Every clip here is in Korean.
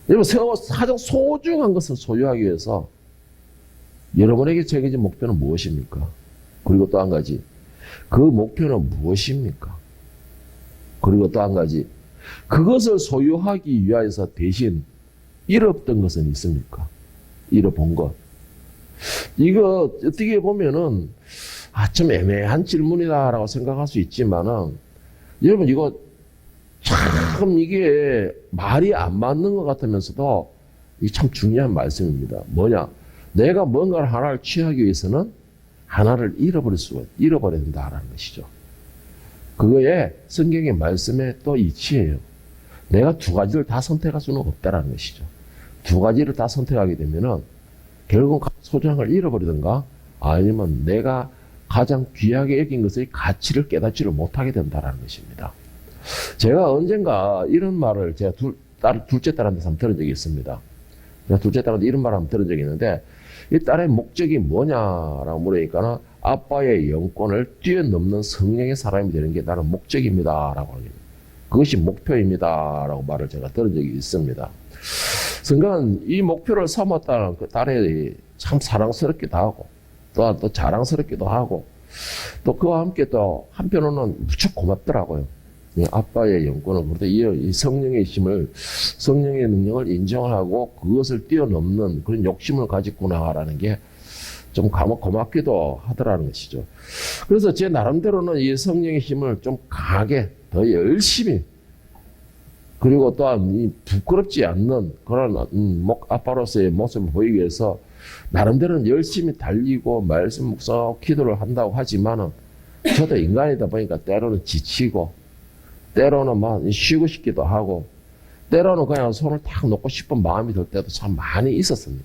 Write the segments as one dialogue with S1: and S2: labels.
S1: 여러분, 가장 소중한 것을 소유하기 위해서 여러분에게 정해진 목표는 무엇입니까? 그리고 또 한 가지, 그 목표는 무엇입니까? 그리고 또 한 가지, 그것을 소유하기 위해서 대신 잃었던 것은 있습니까? 잃어본 것. 이거 어떻게 보면은 좀 애매한 질문이다라고 생각할 수 있지만은, 여러분 이거 참 이게 말이 안 맞는 것 같으면서도 이게 참 중요한 말씀입니다. 뭐냐? 내가 뭔가를 하나를 취하기 위해서는 하나를 잃어버려야 된다라는 것이죠. 그거에 성경의 말씀에 또 이치예요. 내가 두 가지를 다 선택할 수는 없다라는 것이죠. 두 가지를 다 선택하게 되면은 결국 소중한 걸 잃어버리든가 아니면 내가 가장 귀하게 여긴 것의 가치를 깨닫지를 못하게 된다는 것입니다. 제가 언젠가 이런 말을 제가 둘째 딸한테 한번 들은 적이 있습니다. 제가 둘째 딸한테 이런 말을 한번 들은 적이 있는데, 이 딸의 목적이 뭐냐라고 물으니까 아빠의 영권을 뛰어넘는 성령의 사람이 되는 게 나는 목적입니다라고 합니다. 그것이 목표입니다라고 말을 제가 들은 적이 있습니다. 순간 이 목표를 삼았다는 그 딸이 참 사랑스럽기도 하고 또 자랑스럽기도 하고 또 그와 함께 또 한편으로는 무척 고맙더라고요. 아빠의 영권을, 그래도 이 성령의 힘을, 성령의 능력을 인정하고 그것을 뛰어넘는 그런 욕심을 가졌구나라는 게 좀 고맙기도 하더라는 것이죠. 그래서 제 나름대로는 이 성령의 힘을 좀 강하게, 더 열심히, 그리고 또한 이 부끄럽지 않는 그런 아빠로서의 모습을 보이기 위해서 나름대로는 열심히 달리고 말씀 묵상하고 기도를 한다고 하지만은 저도 인간이다 보니까 때로는 지치고 때로는 막 쉬고 싶기도 하고 때로는 그냥 손을 탁 놓고 싶은 마음이 들 때도 참 많이 있었습니다.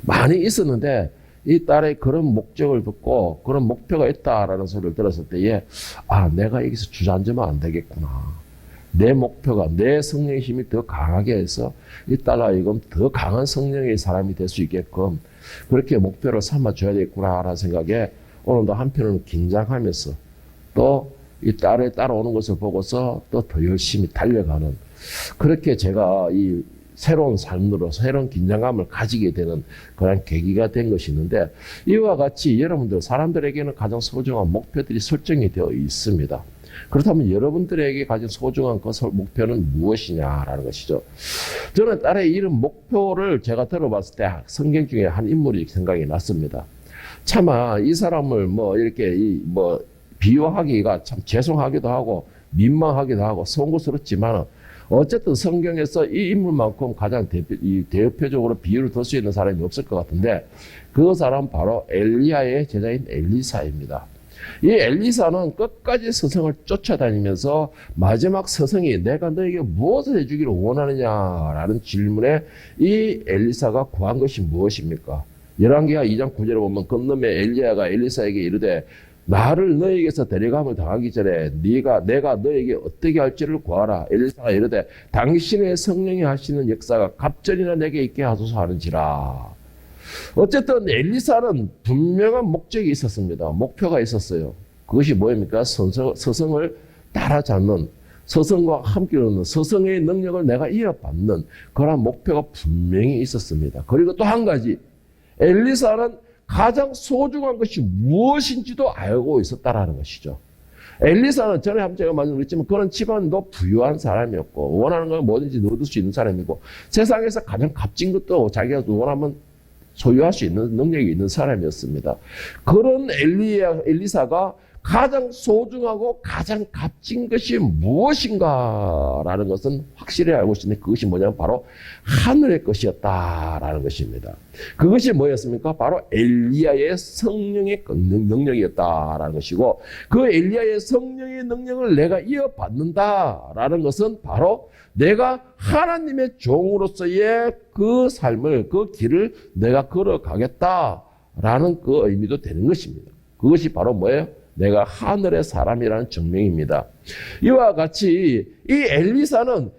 S1: 많이 있었는데 이 딸의 그런 목적을 듣고 그런 목표가 있다라는 소리를 들었을 때에 내가 여기서 주저앉으면 안 되겠구나. 내 목표가 내 성령의 힘이 더 강하게 해서 이 딸아 이건 더 강한 성령의 사람이 될 수 있게끔 그렇게 목표를 삼아줘야 되겠구나라는 생각에 오늘도 한편으로는 긴장하면서 또 이 딸에 따라오는 것을 보고서 또 더 열심히 달려가는, 그렇게 제가 이 새로운 삶으로 새로운 긴장감을 가지게 되는 그런 계기가 된 것이 있는데, 이와 같이 여러분들 사람들에게는 가장 소중한 목표들이 설정이 되어 있습니다. 그렇다면 여러분들에게 가진 소중한 그 목표는 무엇이냐라는 것이죠. 저는 딸의 이런 목표를 제가 들어봤을 때 성경 중에 한 인물이 생각이 났습니다. 차마 이 사람을 이렇게 비유하기가 참 죄송하기도 하고 민망하기도 하고 송구스럽지만 어쨌든 성경에서 이 인물만큼 가장 대표적으로 비유를 들 수 있는 사람이 없을 것 같은데, 그 사람은 바로 엘리야의 제자인 엘리사입니다. 이 엘리사는 끝까지 스승을 쫓아다니면서 마지막 스승이 내가 너에게 무엇을 해주기를 원하느냐라는 질문에 이 엘리사가 구한 것이 무엇입니까? 열왕기하 2장 9절에 보면 건너매 엘리야가 엘리사에게 이르되 나를 너에게서 데려감을 당하기 전에 내가 너에게 어떻게 할지를 구하라. 엘리사가 이르되 당신의 성령이 하시는 역사가 갑절이나 내게 있게 하소서 하는지라. 어쨌든 엘리사는 분명한 목적이 있었습니다. 목표가 있었어요. 그것이 뭐입니까? 스승을 따라잡는, 스승과 함께 하는, 스승의 능력을 내가 이어받는 그런 목표가 분명히 있었습니다. 그리고 또 한 가지, 엘리사는 가장 소중한 것이 무엇인지도 알고 있었다라는 것이죠. 엘리사는 전에 한번 제가 말씀드렸지만 그런 집안도 부유한 사람이었고 원하는 걸 뭐든지 얻을 수 있는 사람이고 세상에서 가장 값진 것도 자기가 원하면 소유할 수 있는 능력이 있는 사람이었습니다. 그런 엘리사가 가장 소중하고 가장 값진 것이 무엇인가라는 것은 확실히 알고 있는데 그것이 뭐냐면 바로 하늘의 것이었다라는 것입니다. 그것이 뭐였습니까? 바로 엘리야의 성령의 능력이었다라는 것이고, 그 엘리야의 성령의 능력을 내가 이어받는다라는 것은 바로 내가 하나님의 종으로서의 그 삶을, 그 길을 내가 걸어가겠다라는 그 의미도 되는 것입니다. 그것이 바로 뭐예요? 내가 하늘의 사람이라는 증명입니다. 이와 같이 이 엘리사는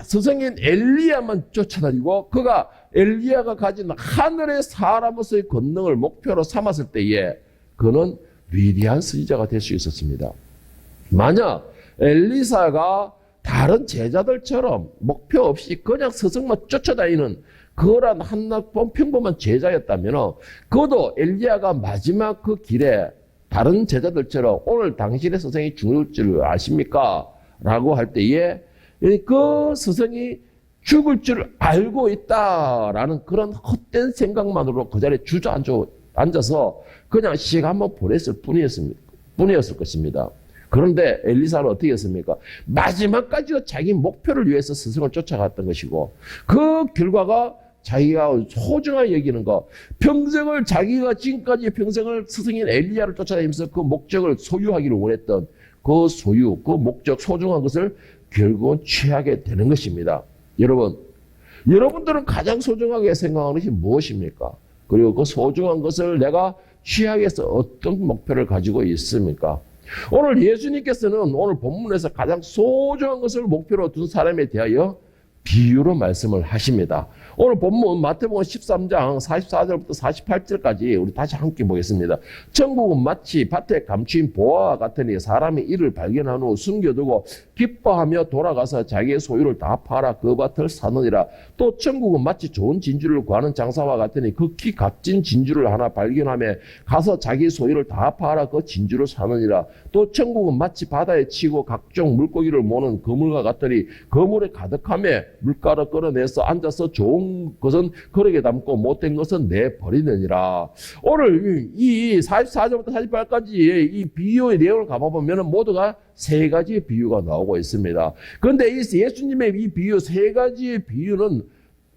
S1: 스승인 엘리야만 쫓아다니고 그가 엘리야가 가진 하늘의 사람으로서의 권능을 목표로 삼았을 때에 그는 위대한 선지자가 될 수 있었습니다. 만약 엘리사가 다 다른 제자들처럼 목표 없이 그냥 스승만 쫓아다니는 그런 한낱번 평범한 제자였다면 그도 엘리야가 마지막 그 길에 다른 제자들처럼 오늘 당신의 스승이 죽을 줄 아십니까? 라고 할 때에 그 스승이 죽을 줄 알고 있다라는 그런 헛된 생각만으로 그 자리에 주저앉아서 그냥 시간 한번 보냈을 뿐이었을 것입니다. 그런데 엘리사는 어떻게 했습니까? 마지막까지 자기 목표를 위해서 스승을 쫓아갔던 것이고 그 결과가 자기가 소중하게 여기는 거, 평생을 자기가 지금까지 평생을 스승인 엘리야를 쫓아다니면서 그 목적을 소유하기를 원했던 그 소유, 그 목적, 소중한 것을 결국은 취하게 되는 것입니다. 여러분들은 가장 소중하게 생각하는 것이 무엇입니까? 그리고 그 소중한 것을 내가 취하기 위해서 어떤 목표를 가지고 있습니까? 오늘 예수님께서는 오늘 본문에서 가장 소중한 것을 목표로 둔 사람에 대하여 비유로 말씀을 하십니다. 오늘 본문 마태복음 13장 44절부터 48절까지 우리 다시 함께 보겠습니다. 천국은 마치 밭에 감추인 보화와 같으니 사람이 이를 발견한 후 숨겨두고 기뻐하며 돌아가서 자기의 소유를 다 팔아 그 밭을 사느니라. 또 천국은 마치 좋은 진주를 구하는 장사와 같으니 극히 값진 진주를 하나 발견하며 가서 자기 소유를 다 팔아 그 진주를 사느니라. 또 천국은 마치 바다에 치고 각종 물고기를 모는 그물과 같으니 그물에 가득하며 물가를 끌어내서 앉아서 좋은 것은 그릇에 담고 못된 것은 내버리느니라. 오늘 이 44절부터 48까지 이 비유의 내용을 가봐보면 모두가 세 가지의 비유가 나오고 있습니다. 그런데 이 예수님의 이 비유, 세 가지의 비유는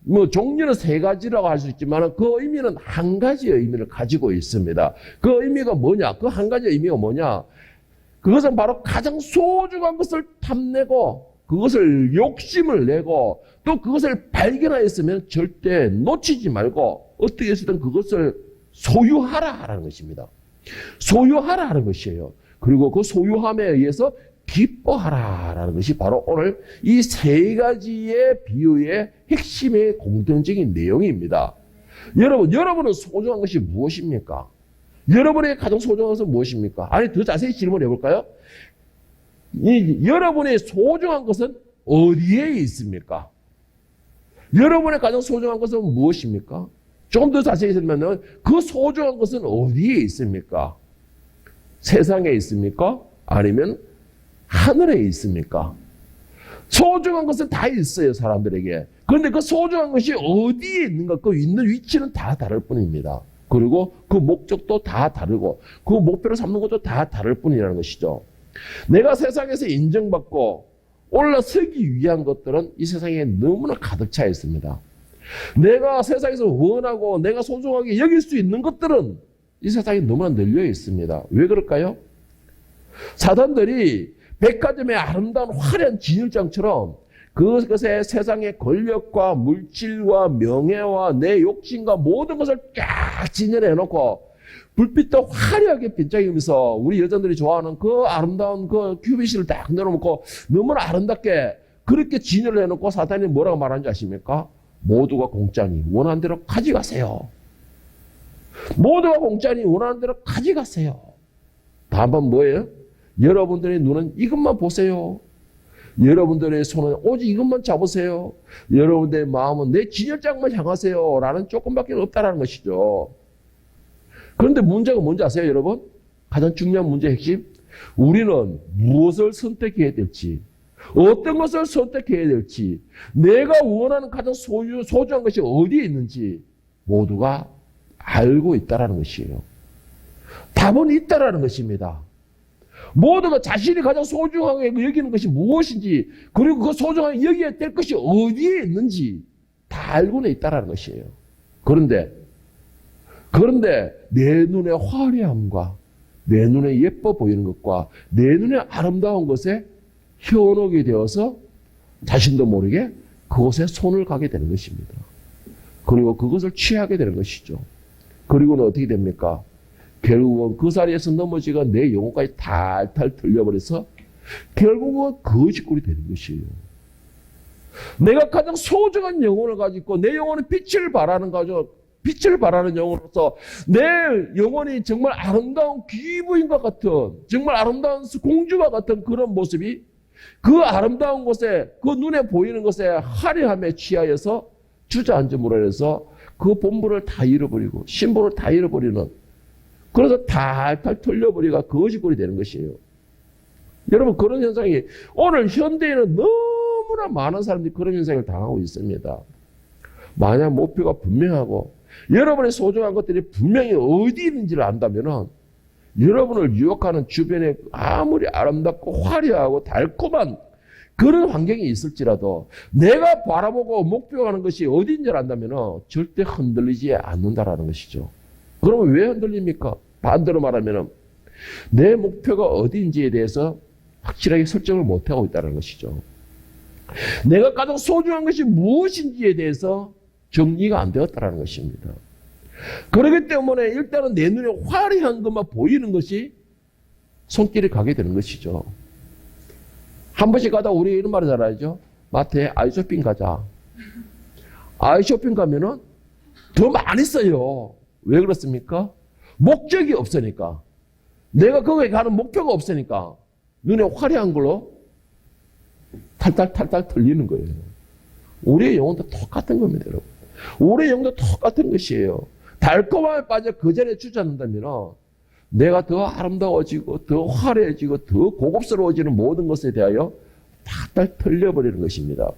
S1: 뭐 종류는 세 가지라고 할 수 있지만 그 의미는 한 가지의 의미를 가지고 있습니다. 그 의미가 뭐냐? 그 한 가지의 의미가 뭐냐? 그것은 바로 가장 소중한 것을 탐내고 그것을 욕심을 내고 또 그것을 발견하였으면 절대 놓치지 말고 어떻게 해서든 그것을 소유하라라는 것입니다. 소유하라는 것이에요. 그리고 그 소유함에 의해서 기뻐하라라는 것이 바로 오늘 이 세 가지의 비유의 핵심의 공통적인 내용입니다. 여러분은 소중한 것이 무엇입니까? 여러분의 가장 소중한 것은 무엇입니까? 아니, 더 자세히 질문해 볼까요? 여러분의 소중한 것은 어디에 있습니까? 여러분의 가장 소중한 것은 무엇입니까? 조금 더 자세히 들면 그 소중한 것은 어디에 있습니까? 세상에 있습니까? 아니면 하늘에 있습니까? 소중한 것은 다 있어요, 사람들에게. 그런데 그 소중한 것이 어디에 있는가? 그 있는 위치는 다 다를 뿐입니다. 그리고 그 목적도 다 다르고 그 목표를 삼는 것도 다 다를 뿐이라는 것이죠. 내가 세상에서 인정받고 올라서기 위한 것들은 이 세상에 너무나 가득 차 있습니다. 내가 세상에서 원하고 내가 소중하게 여길 수 있는 것들은 이 세상에 너무나 널려 있습니다. 왜 그럴까요? 사단들이 백화점의 아름다운 화려한 진열장처럼 그것에 세상의 권력과 물질과 명예와 내 욕심과 모든 것을 쫙 진열해 놓고 불빛도 화려하게 반짝이면서 우리 여자들이 좋아하는 그 아름다운 그 큐빗을 딱 내려놓고 너무나 아름답게 그렇게 진열을 해놓고 사탄이 뭐라고 말하는지 아십니까? 모두가 공짜니 원하는 대로 가져가세요. 모두가 공짜니 원하는 대로 가져가세요. 다만 뭐예요? 여러분들의 눈은 이것만 보세요. 여러분들의 손은 오직 이것만 잡으세요. 여러분들의 마음은 내 진열장만 향하세요. 라는 조금밖에 없다라는 것이죠. 그런데 문제가 뭔지 아세요, 여러분? 가장 중요한 문제의 핵심. 우리는 무엇을 선택해야 될지, 어떤 것을 선택해야 될지, 내가 원하는 가장 소중한 것이 어디에 있는지 모두가 알고 있다는 것이에요. 답은 있다라는 것입니다. 모두가 자신이 가장 소중하게 여기는 것이 무엇인지, 그리고 그 소중하게 여기야 될 것이 어디에 있는지 다 알고는 있다는 것이에요. 그런데 내 눈의 화려함과 내 눈에 예뻐 보이는 것과 내 눈에 아름다운 것에 현혹이 되어서 자신도 모르게 그것에 손을 가게 되는 것입니다. 그리고 그것을 취하게 되는 것이죠. 그리고는 어떻게 됩니까? 결국은 그 자리에서 넘어지가 내 영혼까지 탈탈 털려버려서 결국은 거짓골이 되는 것이에요. 내가 가장 소중한 영혼을 가지고 내 영혼은 빛을 발하는 영혼으로서 내 영혼이 정말 아름다운 귀부인과 같은 정말 아름다운 공주와 같은 그런 모습이 그 아름다운 곳에, 그 눈에 보이는 것에 화려함에 취하여서 주저앉음으로 해서 그 본분을 다 잃어버리고 신분을 다 잃어버리는, 그래서 탈탈 털려버리가 거짓골이 되는 것이에요. 여러분, 그런 현상이 오늘 현대에는 너무나 많은 사람들이 그런 현상을 당하고 있습니다. 만약 목표가 분명하고 여러분의 소중한 것들이 분명히 어디 있는지를 안다면은 여러분을 유혹하는 주변에 아무리 아름답고 화려하고 달콤한 그런 환경이 있을지라도 내가 바라보고 목표하는 것이 어디인지를 안다면은 절대 흔들리지 않는다라는 것이죠. 그러면 왜 흔들립니까? 반대로 말하면은 내 목표가 어디인지에 대해서 확실하게 설정을 못하고 있다는 것이죠. 내가 가장 소중한 것이 무엇인지에 대해서 정리가 안 되었다는 것입니다. 그렇기 때문에 일단은 내 눈에 화려한 것만 보이는 것이 손길이 가게 되는 것이죠. 한 번씩 가다 우리 이런 말을 잘 알죠. 마트에 아이쇼핑 가자. 아이쇼핑 가면은 더 많이 써요. 왜 그렇습니까? 목적이 없으니까. 내가 거기에 가는 목표가 없으니까 눈에 화려한 걸로 탈탈 털리는 거예요. 우리의 영혼도 똑같은 겁니다, 여러분. 우리의 영혼도 똑같은 것이에요. 달콤함에 빠져 그 자리에 주저앉는다면 내가 더 아름다워지고 더 화려해지고 더 고급스러워지는 모든 것에 대하여 탈탈 털려버리는 것입니다.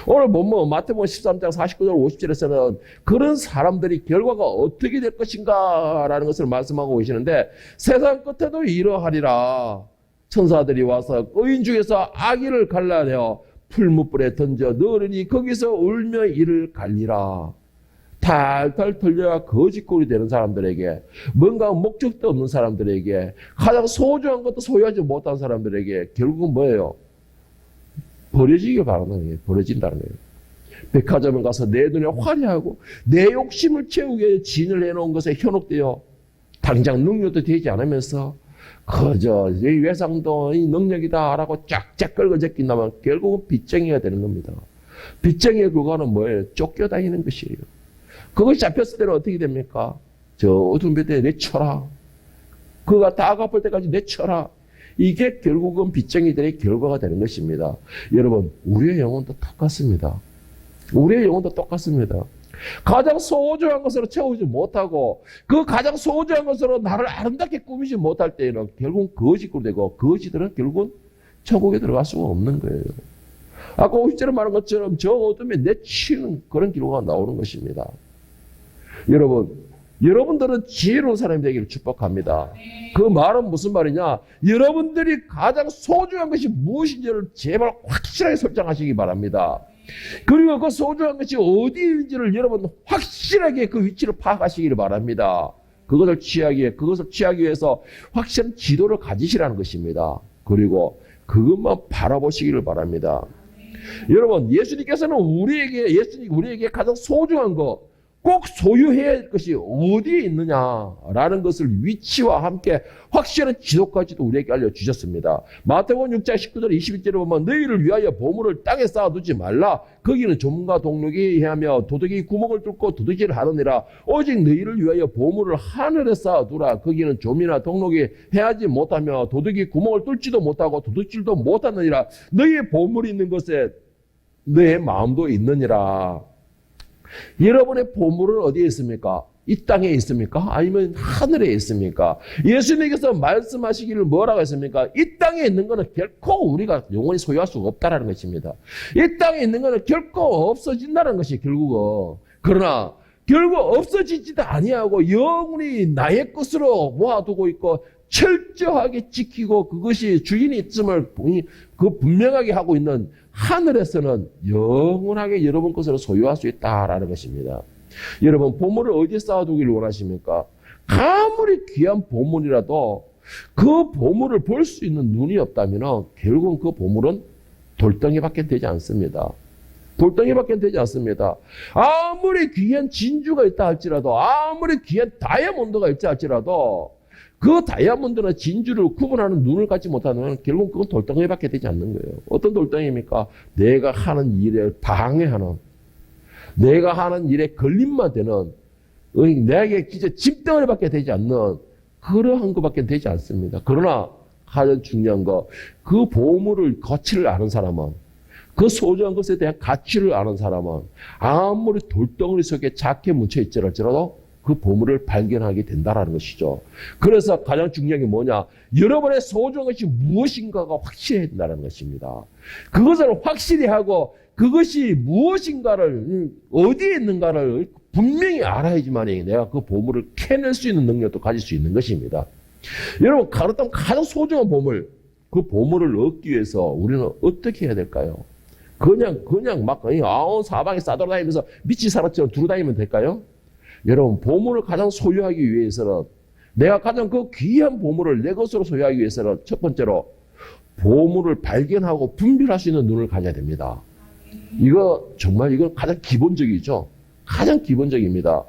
S1: 오늘 본문 마태복음 13장 49절 50절에서는 그런 사람들이 결과가 어떻게 될 것인가 라는 것을 말씀하고 계시는데, 세상 끝에도 이러하리라. 천사들이 와서 의인 중에서 악인을 갈라내어 풀무불에 던져 넣으니 거기서 울며 이를 갈리라. 탈탈 털려야 거짓골이 되는 사람들에게, 뭔가 목적도 없는 사람들에게, 가장 소중한 것도 소유하지 못한 사람들에게 결국은 뭐예요? 버려지길 바라는 거예요. 버려진다는 거예요. 백화점에 가서 내 눈에 화려하고 내 욕심을 채우기 위해 진을 해놓은 것에 현혹되어 당장 능력도 되지 않으면서 그저 이 외상도 이 능력이다라고 쫙쫙 끌고 제낀다면 결국은 빚쟁이가 되는 겁니다. 빚쟁이의 결과는 뭐예요? 쫓겨다니는 것이에요. 그것이 잡혔을 때는 어떻게 됩니까? 저 어두운 볕에 내쳐라. 그가 다 갚을 때까지 내쳐라. 이게 결국은 빚쟁이들의 결과가 되는 것입니다. 여러분, 우리의 영혼도 똑같습니다. 우리의 영혼도 똑같습니다. 가장 소중한 것으로 채우지 못하고 그 가장 소중한 것으로 나를 아름답게 꾸미지 못할 때에는 결국은 거짓골이 되고, 거짓들은 결국은 천국에 들어갈 수가 없는 거예요. 아까 50절에 말한 것처럼 저 어둠에 내치는 그런 결과가 나오는 것입니다. 여러분, 여러분들은 지혜로운 사람이 되기를 축복합니다. 그 말은 무슨 말이냐? 여러분들이 가장 소중한 것이 무엇인지를 제발 확실하게 설정하시기 바랍니다. 그리고 그 소중한 것이 어디인지를 여러분 확실하게 그 위치를 파악하시기를 바랍니다. 그것을 취하기 위해서 확실한 지도를 가지시라는 것입니다. 그리고 그것만 바라보시기를 바랍니다. 여러분, 예수님께서는 우리에게 가장 소중한 것, 꼭 소유해야 할 것이 어디에 있느냐라는 것을 위치와 함께 확실한 지도까지도 우리에게 알려주셨습니다. 마태복음 6장 19절 21절에 보면 너희를 위하여 보물을 땅에 쌓아두지 말라. 거기는 좀과 동록이 해하며 도둑이 구멍을 뚫고 도둑질을 하느니라. 오직 너희를 위하여 보물을 하늘에 쌓아두라. 거기는 좀이나 동록이 해하지 못하며 도둑이 구멍을 뚫지도 못하고 도둑질도 못하느니라. 너희의 보물이 있는 곳에 너의 마음도 있느니라. 여러분의 보물은 어디에 있습니까? 이 땅에 있습니까? 아니면 하늘에 있습니까? 예수님께서 말씀하시기를 뭐라고 했습니까? 이 땅에 있는 것은 결코 우리가 영원히 소유할 수가 없다는 것입니다. 이 땅에 있는 것은 결코 없어진다는 것이 결국은. 그러나 결국 없어지지도 아니하고 영원히 나의 것으로 모아두고 있고 철저하게 지키고 그것이 주인이 있음을 그 분명하게 하고 있는 하늘에서는 영원하게 여러분 것으로 소유할 수 있다라는 것입니다. 여러분, 보물을 어디에 쌓아두기를 원하십니까? 아무리 귀한 보물이라도 그 보물을 볼 수 있는 눈이 없다면 결국은 그 보물은 돌덩이밖에 되지 않습니다. 돌덩이밖에 되지 않습니다. 아무리 귀한 진주가 있다 할지라도, 아무리 귀한 다이아몬드가 있다 할지라도 그 다이아몬드나 진주를 구분하는 눈을 갖지 못하면 결국 그건 돌덩이밖에 되지 않는 거예요. 어떤 돌덩이입니까? 내가 하는 일에 방해하는, 내가 하는 일에 걸림만 되는, 내게 진짜 짐덩어리밖에 되지 않는 그러한 것밖에 되지 않습니다. 그러나 가장 중요한 거, 그 보물을 가치를 아는 사람은, 그 소중한 것에 대한 가치를 아는 사람은 아무리 돌덩어리 속에 작게 묻혀 있더라도 그 보물을 발견하게 된다는 것이죠. 그래서 가장 중요한 게 뭐냐? 여러분의 소중한 것이 무엇인가가 확실해야 된다는 것입니다. 그것을 확실히 하고 그것이 무엇인가를, 어디에 있는가를 분명히 알아야지만 내가 그 보물을 캐낼 수 있는 능력도 가질 수 있는 것입니다. 여러분, 그렇다면 가장 소중한 보물, 그 보물을 얻기 위해서 우리는 어떻게 해야 될까요? 그냥 막 사방에 싸돌아다니면서 미친 사람처럼 두루다니면 될까요? 여러분, 보물을 가장 소유하기 위해서는, 내가 가장 그 귀한 보물을 내 것으로 소유하기 위해서는 첫 번째로 보물을 발견하고 분별할 수 있는 눈을 가져야 됩니다. 이건 가장 기본적이죠. 가장 기본적입니다.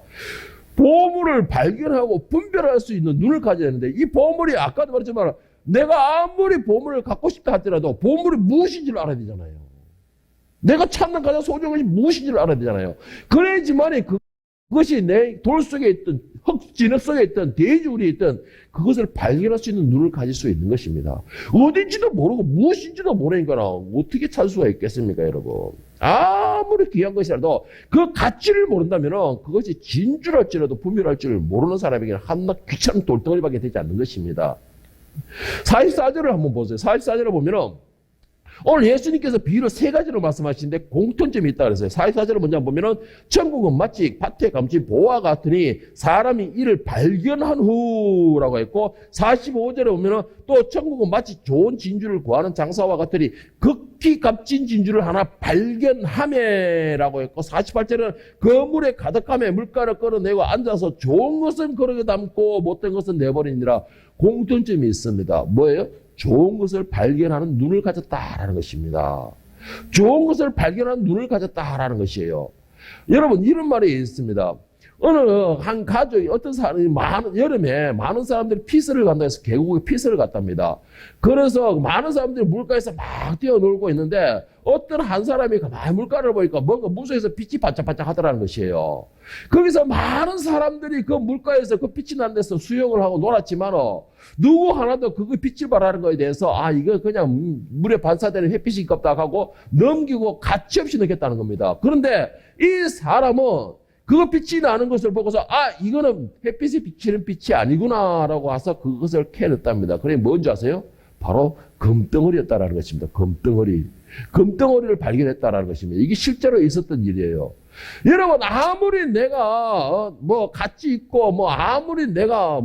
S1: 보물을 발견하고 분별할 수 있는 눈을 가져야 하는데, 이 보물이 아까도 말했지만 내가 아무리 보물을 갖고 싶다 하더라도 보물이 무엇인지를 알아야 되잖아요. 내가 찾는 가장 소중한 것이 무엇인지를 알아야 되잖아요. 그래야지만이 그것이 내 돌 속에 있던, 진흙 속에 있던, 대지우리에 있던 그것을 발견할 수 있는 눈을 가질 수 있는 것입니다. 어딘지도 모르고 무엇인지도 모르니까 어떻게 찾을 수가 있겠습니까, 여러분? 아무리 귀한 것이라도 그 가치를 모른다면 그것이 진주랄지라도 분별할지를 모르는 사람에게는 한낱 귀찮은 돌덩어리밖에 되지 않는 것입니다. 44절을 한번 보세요. 44절을 보면은 오늘 예수님께서 비유를 세 가지로 말씀하시는데 공통점이 있다 그랬어요. 44절을 먼저 보면은 천국은 마치 밭에 감춘 보화 같으니 사람이 이를 발견한 후라고 했고, 45절에 보면은 또 천국은 마치 좋은 진주를 구하는 장사와 같으니 극히 값진 진주를 하나 발견하매라고 했고, 48절은 그물에 가득함에 물가를 끌어내고 앉아서 좋은 것은 그릇에 담고 못된 것은 내버리니라. 공통점이 있습니다. 뭐예요? 좋은 것을 발견하는 눈을 가졌다라는 것입니다. 좋은 것을 발견하는 눈을 가졌다라는 것이에요. 여러분, 이런 말이 있습니다. 어느 한 가족이, 어떤 사람이 여름에 많은 사람들이 피서를 간다 해서 계곡에 피서를 갔답니다. 그래서 많은 사람들이 물가에서 막 뛰어놀고 있는데 어떤 한 사람이 가만히 물가를 보니까 뭔가 물속에서 빛이 반짝반짝 하더라는 것이에요. 거기서 많은 사람들이 그 물가에서 그 빛이 나는 데서 수영을 하고 놀았지만 누구 하나도 그 빛을 발하는 거에 대해서 이거 그냥 물에 반사되는 햇빛이 있겠다 하고 넘기고 가치없이 느꼈다는 겁니다. 그런데 이 사람은 그 빛이 나는 것을 보고서 이거는 햇빛이 비치는 빛이 아니구나라고 해서 그것을 캐냈답니다. 그게 뭔지 아세요? 바로 금덩어리였다라는 것입니다. 금덩어리를 발견했다라는 것입니다. 이게 실제로 있었던 일이에요. 여러분, 아무리 내가 가치 있고 아무리 내가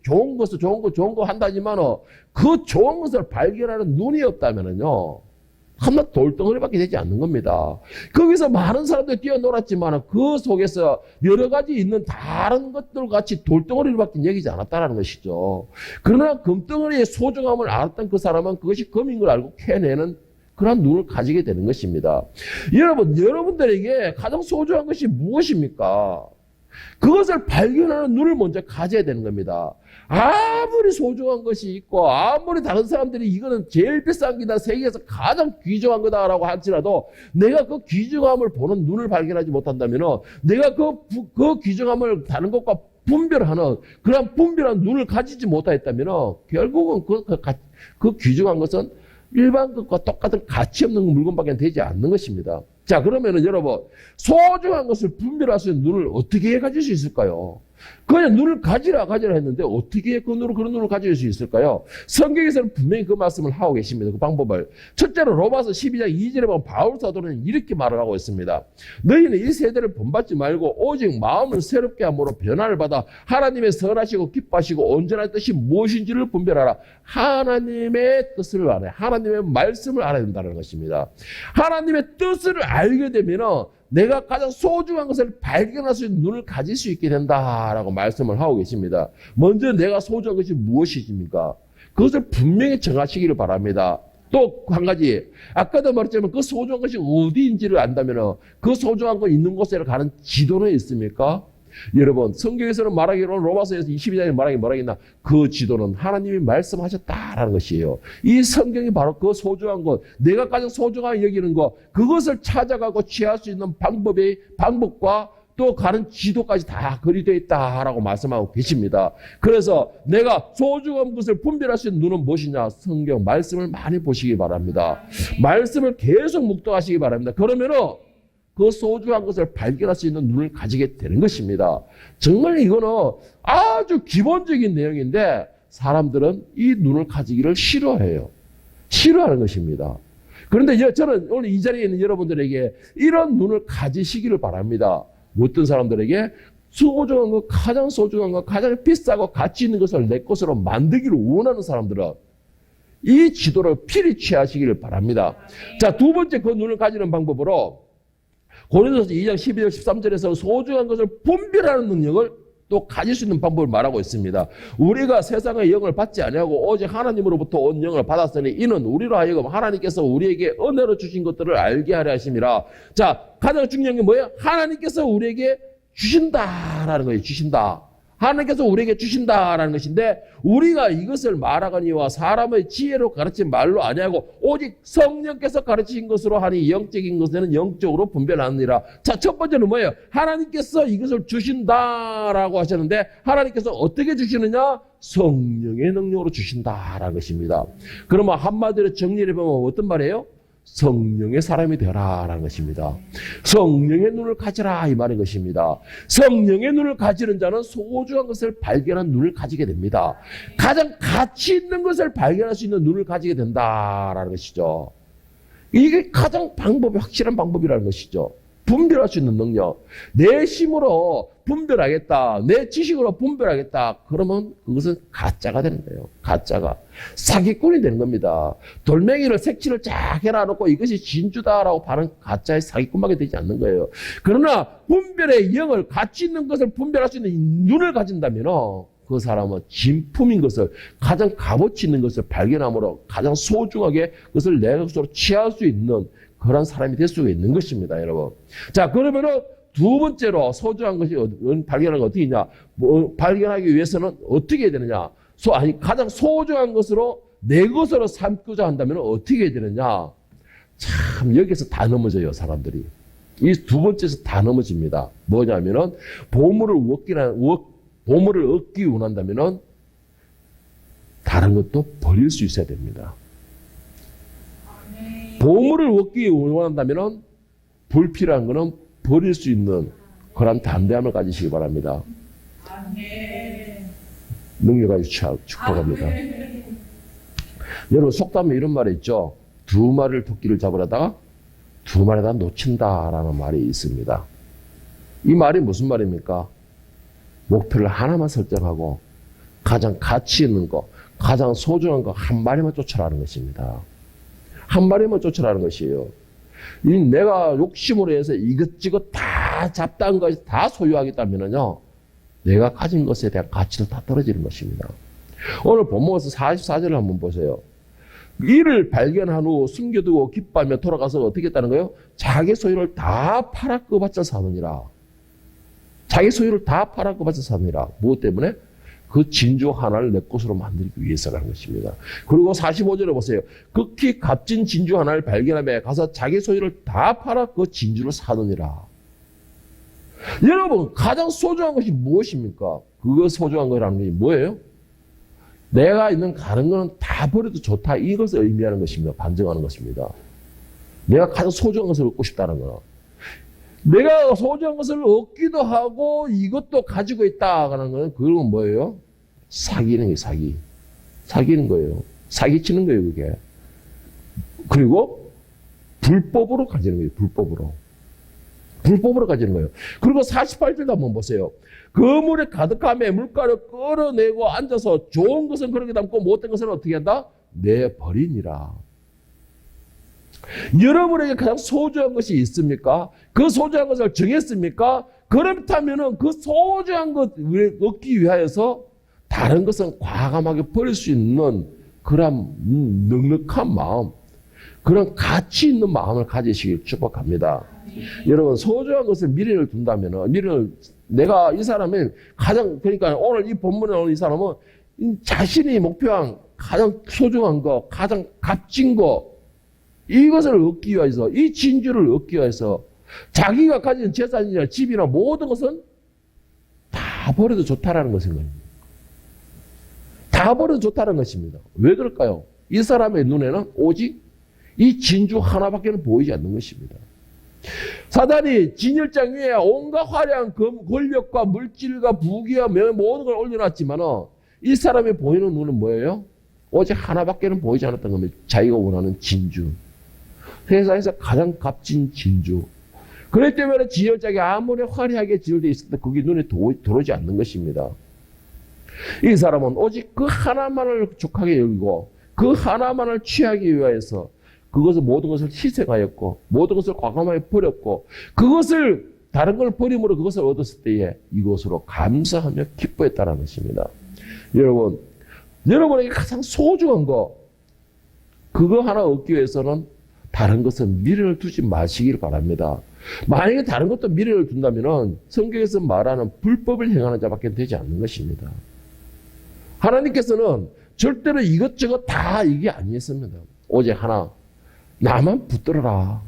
S1: 좋은 거 한다지만 그 좋은 것을 발견하는 눈이 없다면은요, 한낱 돌덩어리밖에 되지 않는 겁니다. 거기서 많은 사람들이 뛰어놀았지만 그 속에서 여러 가지 있는 다른 것들 같이 돌덩어리밖에 여기지 않았다는 것이죠. 그러나 금덩어리의 소중함을 알았던 그 사람은 그것이 금인 걸 알고 캐내는 그런 눈을 가지게 되는 것입니다. 여러분, 여러분들에게 가장 소중한 것이 무엇입니까? 그것을 발견하는 눈을 먼저 가져야 되는 겁니다. 아무리 소중한 것이 있고 아무리 다른 사람들이 이거는 제일 비싼 기다, 세계에서 가장 귀중한 거다라고 할지라도 내가 그 귀중함을 보는 눈을 발견하지 못한다면, 내가 그 귀중함을 다른 것과 분별하는 그런 분별한 눈을 가지지 못하였다면 결국은 그 귀중한 것은 일반 것과 똑같은 가치 없는 물건밖에 되지 않는 것입니다. 자, 그러면은 여러분, 소중한 것을 분별할 수 있는 눈을 어떻게 가질 수 있을까요? 그냥 눈을 가지라 했는데 어떻게 그런 눈을 가질 수 있을까요? 성경에서는 분명히 그 말씀을 하고 계십니다. 그 방법을. 첫째로 로마서 12장 2절에 보면 바울 사도는 이렇게 말을 하고 있습니다. 너희는 이 세대를 본받지 말고 오직 마음을 새롭게 함으로 변화를 받아 하나님의 선하시고 기뻐하시고 온전한 뜻이 무엇인지를 분별하라. 하나님의 뜻을 알아야, 하나님의 말씀을 알아야 된다는 것입니다. 하나님의 뜻을 알게 되면 내가 가장 소중한 것을 발견할 수 있는 눈을 가질 수 있게 된다라고 말씀을 하고 계십니다. 먼저 내가 소중한 것이 무엇이십니까? 그것을 분명히 정하시기를 바랍니다. 또 한 가지, 아까도 말했지만 그 소중한 것이 어디인지를 안다면 그 소중한 것 있는 곳에 가는 지도는 있습니까? 여러분, 성경에서는 말하기로는 로마서에서 22장에 말하기 뭐라겠나? 그 지도는 하나님이 말씀하셨다라는 것이에요. 이 성경이 바로 그 소중한 것, 내가 가장 소중하게 여기는 것, 그것을 찾아가고 취할 수 있는 방법과 또 가는 지도까지 다 그리되어 있다라고 말씀하고 계십니다. 그래서 내가 소중한 것을 분별할 수 있는 눈은 무엇이냐? 성경 말씀을 많이 보시기 바랍니다. 말씀을 계속 묵독하시기 바랍니다. 그러면은 그 소중한 것을 발견할 수 있는 눈을 가지게 되는 것입니다. 정말 이거는 아주 기본적인 내용인데 사람들은 이 눈을 가지기를 싫어해요. 싫어하는 것입니다. 그런데 저는 오늘 이 자리에 있는 여러분들에게 이런 눈을 가지시기를 바랍니다. 어떤 사람들에게 소중한 것, 가장 소중한 것, 가장 비싸고 가치 있는 것을 내 것으로 만들기를 원하는 사람들은 이 지도를 필히 취하시기를 바랍니다. 자, 두 번째 그 눈을 가지는 방법으로 고린도서 2장 12절 13절에서 소중한 것을 분별하는 능력을 또 가질 수 있는 방법을 말하고 있습니다. 우리가 세상의 영을 받지 아니하고 오직 하나님으로부터 온 영을 받았으니 이는 우리로 하여금 하나님께서 우리에게 은혜로 주신 것들을 알게 하려 하심이라. 자, 가장 중요한 게 뭐예요? 하나님께서 우리에게 주신다라는 거예요. 주신다. 하나님께서 우리에게 주신다라는 것인데 우리가 이것을 말하거니와 사람의 지혜로 가르친 말로 아니하고 오직 성령께서 가르치신 것으로 하니 영적인 것에는 영적으로 분별하느니라. 자, 첫 번째는 뭐예요? 하나님께서 이것을 주신다라고 하셨는데 하나님께서 어떻게 주시느냐? 성령의 능력으로 주신다라는 것입니다. 그러면 한마디로 정리를 해보면 어떤 말이에요? 성령의 사람이 되라라는 것입니다. 성령의 눈을 가지라 이 말인 것입니다. 성령의 눈을 가지는 자는 소중한 것을 발견한 눈을 가지게 됩니다. 가장 가치 있는 것을 발견할 수 있는 눈을 가지게 된다라는 것이죠. 이게 가장 확실한 방법이라는 것이죠. 분별할 수 있는 능력. 내 힘으로 분별하겠다. 내 지식으로 분별하겠다. 그러면 그것은 가짜가 되는 거예요. 가짜가. 사기꾼이 되는 겁니다. 돌멩이를 색칠을 쫙 해놔놓고 이것이 진주다라고 파는 가짜의 사기꾼밖에 되지 않는 거예요. 그러나 분별의 영을 가치 있는 것을 분별할 수 있는 눈을 가진다면 그 사람은 진품인 것을 가장 값어치 있는 것을 발견함으로 가장 소중하게 그것을 내 것으로 취할 수 있는 그런 사람이 될 수가 있는 것입니다, 여러분. 자, 그러면은 두 번째로 소중한 것이 발견하는 건 어떻게 있냐? 발견하기 위해서는 어떻게 해야 되느냐? 가장 소중한 것으로 내 것으로 삼고자 한다면 어떻게 해야 되느냐? 참, 여기서 다 넘어져요, 사람들이. 이 두 번째에서 다 넘어집니다. 뭐냐면은, 보물을 얻기 원한다면은, 다른 것도 버릴 수 있어야 됩니다. 보물을 얻기 원한다면 불필요한 것은 버릴 수 있는 그런 담대함을 가지시기 바랍니다. 능력을 축복합니다. 여러분 속담에 이런 말이 있죠. 두 마리를 토끼를 잡으려다가 두 마리 다 놓친다라는 말이 있습니다. 이 말이 무슨 말입니까? 목표를 하나만 설정하고 가장 가치 있는 거, 가장 소중한 거 한 마리만 쫓아라는 것입니다. 한 마리만 쫓아라는 것이에요. 내가 욕심으로 해서 이것저것 다 잡다한 것이 다 소유하겠다면요, 내가 가진 것에 대한 가치도 다 떨어지는 것입니다. 오늘 본문에서 44절을 한번 보세요. 이를 발견한 후 숨겨두고 기뻐하며 돌아가서 어떻게 했다는 거예요? 자기 소유를 다 팔아 끄바쳐 사느니라. 자기 소유를 다 팔아 끄바쳐 사느니라. 무엇 때문에? 그 진주 하나를 내 것으로 만들기 위해서라는 것입니다. 그리고 45절에 보세요. 극히 값진 진주 하나를 발견하며 가서 자기 소유를 다 팔아 그 진주를 사느니라. 여러분, 가장 소중한 것이 무엇입니까? 그거 소중한 거라는 게 뭐예요? 내가 있는 다른 거는 다 버려도 좋다. 이것을 의미하는 것입니다. 반증하는 것입니다. 내가 가장 소중한 것을 얻고 싶다는 거는. 내가 소중한 것을 얻기도 하고 이것도 가지고 있다는 거는 그건 뭐예요? 사기는 거예요, 사기. 사기는 거예요. 사기치는 거예요, 그게. 그리고 불법으로 가지는 거예요, 불법으로. 불법으로 가지는 거예요. 그리고 48절도 한번 보세요. 그물에 가득함에 물가를 끌어내고 앉아서 좋은 것은 그렇게 담고 못된 것은 어떻게 한다? 내버리니라. 여러분에게 가장 소중한 것이 있습니까? 그 소중한 것을 정했습니까? 그렇다면 그 소중한 것을 얻기 위하여서 다른 것은 과감하게 버릴 수 있는 그런 넉넉한 마음, 그런 가치 있는 마음을 가지시길 축복합니다. 여러분, 소중한 것을 미래를 둔다면, 내가 이 사람은 그러니까 오늘 이 본문에 오는 이 사람은 자신이 목표한 가장 소중한 거, 가장 값진 거, 이것을 얻기 위해서, 이 진주를 얻기 위해서 자기가 가진 재산이나 집이나 모든 것은 다 버려도 좋다라는 것인 거예요. 다 버려도 좋다는 것입니다. 왜 그럴까요? 이 사람의 눈에는 오직 이 진주 하나밖에는 보이지 않는 것입니다. 사단이 진열장 위에 온갖 화려한 권력과 물질과 부귀와 모든 걸 올려놨지만 이 사람이 보이는 눈은 뭐예요? 오직 하나밖에는 보이지 않았던 겁니다. 자기가 원하는 진주. 세상에서 가장 값진 진주. 그렇기 때문에 진열장이 아무리 화려하게 진열되어 있을 때 그게 눈에 들어오지 않는 것입니다. 이 사람은 오직 그 하나만을 족하게 여기고 그 하나만을 취하기 위하여서 그것을 모든 것을 희생하였고 모든 것을 과감하게 버렸고 그것을 다른 걸 버림으로 그것을 얻었을 때에 이것으로 감사하며 기뻐했다는 것입니다. 여러분, 여러분에게 가장 소중한 거 그거 하나 얻기 위해서는 다른 것은 미련을 두지 마시길 바랍니다. 만약에 다른 것도 미련을 둔다면 성경에서 말하는 불법을 행하는 자밖에 되지 않는 것입니다. 하나님께서는 절대로 이것저것 다 이게 아니었습니다. 오직 하나, 나만 붙들어라.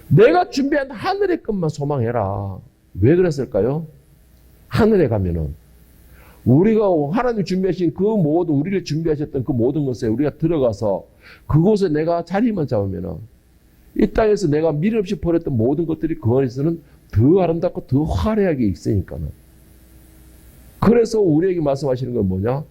S1: 내가 준비한 하늘의 것만 소망해라. 왜 그랬을까요? 하늘에 가면은 우리가 하나님 준비하신 그 모든 우리를 준비하셨던 그 모든 것에 우리가 들어가서 그곳에 내가 자리만 잡으면은 이 땅에서 내가 미련 없이 버렸던 모든 것들이 그 안에서는 더 아름답고 더 화려하게 있으니까는. 그래서 우리에게 말씀하시는 건 뭐냐?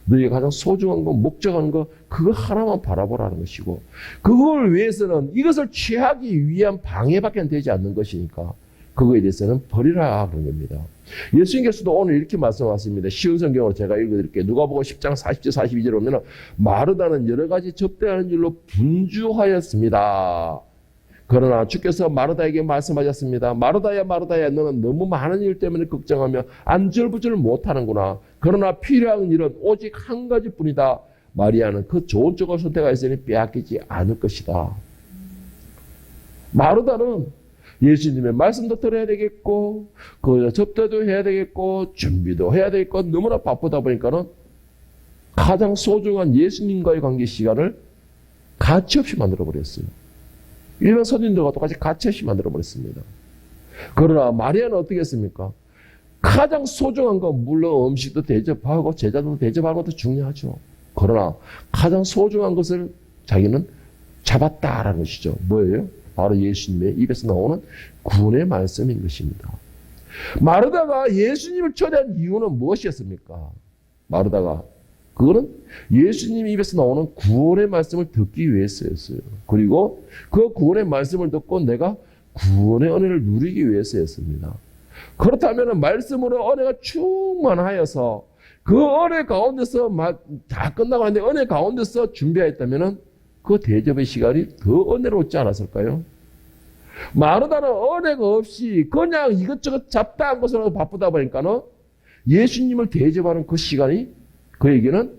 S1: 너희가 가장 소중한 거, 목적하는 거, 그거 하나만 바라보라는 것이고, 그걸 위해서는 이것을 취하기 위한 방해밖에 되지 않는 것이니까, 그거에 대해서는 버리라 그런 겁니다. 예수님께서도 오늘 이렇게 말씀하셨습니다. 쉬운 성경으로 제가 읽어드릴게요. 누가복음 10장 40절 42절에 보면 마르다는 여러 가지 접대하는 일로 분주하였습니다. 그러나 주께서 마르다에게 말씀하셨습니다. 마르다야 마르다야 너는 너무 많은 일 때문에 걱정하며 안절부절 못하는구나. 그러나 필요한 일은 오직 한 가지뿐이다. 마리아는 그 좋은 쪽을 선택하였으니 빼앗기지 않을 것이다. 마르다는 예수님의 말씀도 들어야 되겠고 그 접대도 해야 되겠고 준비도 해야 되겠고 너무나 바쁘다 보니까는 가장 소중한 예수님과의 관계 시간을 가치없이 만들어버렸어요. 일반 선진들과 똑같이 가치없이 만들어버렸습니다. 그러나 마리아는 어떻게 했습니까? 가장 소중한 건 물론 음식도 대접하고 제자도 대접하는 것도 중요하죠. 그러나 가장 소중한 것을 자기는 잡았다라는 것이죠. 뭐예요? 바로 예수님의 입에서 나오는 구원의 말씀인 것입니다. 마르다가 예수님을 초대한 이유는 무엇이었습니까? 마르다가 그거는 예수님 입에서 나오는 구원의 말씀을 듣기 위해서였어요. 그리고 그 구원의 말씀을 듣고 내가 구원의 은혜를 누리기 위해서였습니다. 그렇다면 말씀으로 은혜가 충만하여서 그 은혜 가운데서 다 끝나고 하는데 은혜 가운데서 준비했다면 그 대접의 시간이 더 은혜롭지 않았을까요? 마르다는 은혜가 없이 그냥 이것저것 잡다한 것으로 바쁘다 보니까는 예수님을 대접하는 그 시간이 그에게는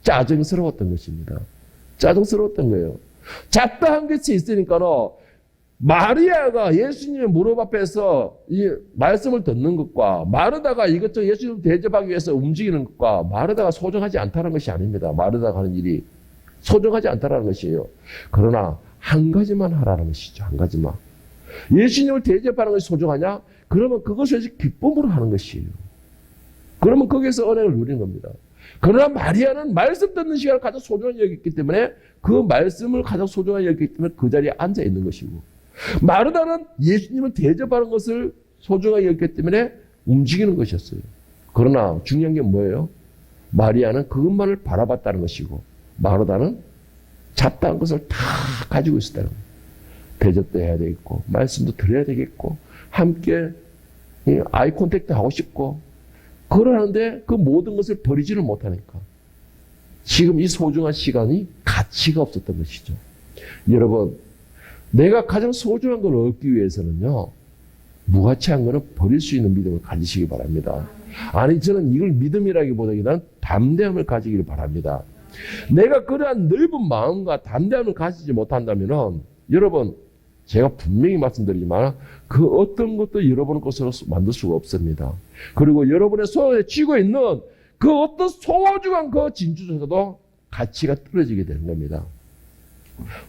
S1: 짜증스러웠던 것입니다. 짜증스러웠던 거예요. 잡다한 것이 있으니까는 마리아가 예수님의 무릎 앞에서 이 말씀을 듣는 것과 마르다가 이것저것 예수님을 대접하기 위해서 움직이는 것과 마르다가 소중하지 않다는 것이 아닙니다. 마르다가 하는 일이 소중하지 않다는 것이에요. 그러나 한 가지만 하라는 것이죠. 한 가지만. 예수님을 대접하는 것이 소중하냐? 그러면 그것을 기쁨으로 하는 것이에요. 그러면 거기에서 은혜를 누리는 겁니다. 그러나 마리아는 말씀 듣는 시간을 가장 소중하게 여겼기 때문에 그 말씀을 가장 소중하게 여겼기 때문에 그 자리에 앉아 있는 것이고 마르다는 예수님을 대접하는 것을 소중하게 여겼기 때문에 움직이는 것이었어요. 그러나 중요한 게 뭐예요? 마리아는 그것만을 바라봤다는 것이고 마르다는 잡다한 것을 다 가지고 있었다는 거예요. 대접도 해야 되겠고 말씀도 들어야 되겠고 함께 아이 콘택트 하고 싶고 그러는데 그 모든 것을 버리지를 못하니까 지금 이 소중한 시간이 가치가 없었던 것이죠. 여러분, 내가 가장 소중한 걸 얻기 위해서는요, 무가치한 거는 버릴 수 있는 믿음을 가지시기 바랍니다. 아니, 저는 이걸 믿음이라기보다는 담대함을 가지기를 바랍니다. 내가 그러한 넓은 마음과 담대함을 가지지 못한다면 여러분, 제가 분명히 말씀드리지만 그 어떤 것도 여러분의 것으로 만들 수가 없습니다. 그리고 여러분의 손에 쥐고 있는 그 어떤 소중한 그 진주조차도 가치가 떨어지게 되는 겁니다.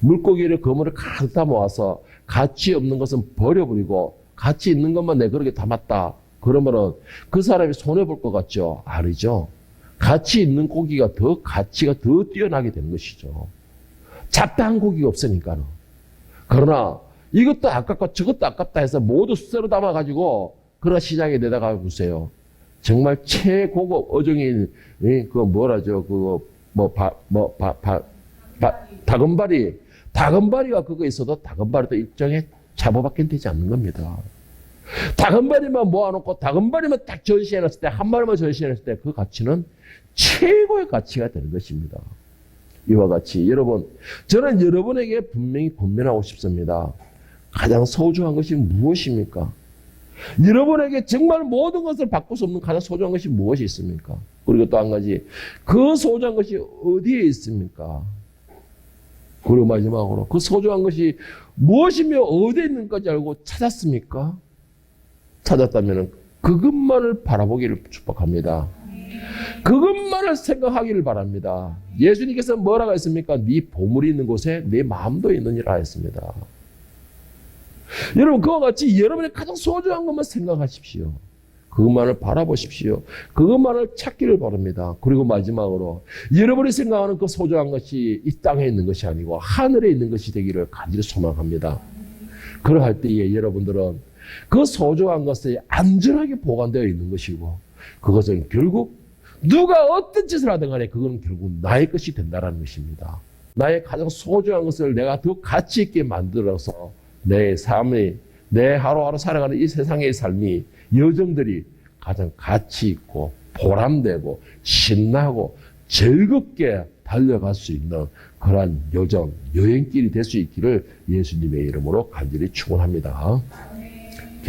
S1: 물고기를 그물을 가득 담아와서 가치 없는 것은 버려버리고 가치 있는 것만 내 그릇에 담았다. 그러면은 그 사람이 손해볼 것 같죠? 아니죠. 가치 있는 고기가 가치가 더 뛰어나게 되는 것이죠. 잡다한 고기가 없으니까는. 그러나 이것도 아깝고 저것도 아깝다 해서 모두 썰어 담아가지고 그러나 시장에 내다가 보세요. 정말 최고급 어종인, 그거 뭐라죠? 그거, 다금바리가 그거 있어도 다금바리도 일종의 잡어밖에 되지 않는 겁니다. 다금바리만 모아놓고 다금바리만 딱 전시해놨을 때, 한 마리만 전시해놨을 때 그 가치는 최고의 가치가 되는 것입니다. 이와 같이 여러분, 저는 여러분에게 분명히 권면하고 싶습니다. 가장 소중한 것이 무엇입니까? 여러분에게 정말 모든 것을 바꿀 수 없는 가장 소중한 것이 무엇이 있습니까? 그리고 또 한 가지, 그 소중한 것이 어디에 있습니까? 그리고 마지막으로 그 소중한 것이 무엇이며 어디에 있는가지 알고 찾았습니까? 찾았다면 그것만을 바라보기를 축복합니다. 그것만을 생각하기를 바랍니다. 예수님께서 뭐라고 했습니까? 네 보물이 있는 곳에 네 마음도 있느니라 했습니다. 여러분, 그와 같이 여러분의 가장 소중한 것만 생각하십시오. 그것만을 바라보십시오. 그것만을 찾기를 바랍니다. 그리고 마지막으로 여러분이 생각하는 그 소중한 것이 이 땅에 있는 것이 아니고 하늘에 있는 것이 되기를 간절히 소망합니다. 그러할 때에 여러분들은 그 소중한 것이 안전하게 보관되어 있는 것이고 그것은 결국 누가 어떤 짓을 하든 간에 그건 결국 나의 것이 된다는 것입니다. 나의 가장 소중한 것을 내가 더 가치 있게 만들어서 내 삶이, 내 하루하루 살아가는 이 세상의 삶이 여정들이 가장 가치 있고 보람되고 신나고 즐겁게 달려갈 수 있는 그러한 여정, 여행길이 될 수 있기를 예수님의 이름으로 간절히 축원합니다.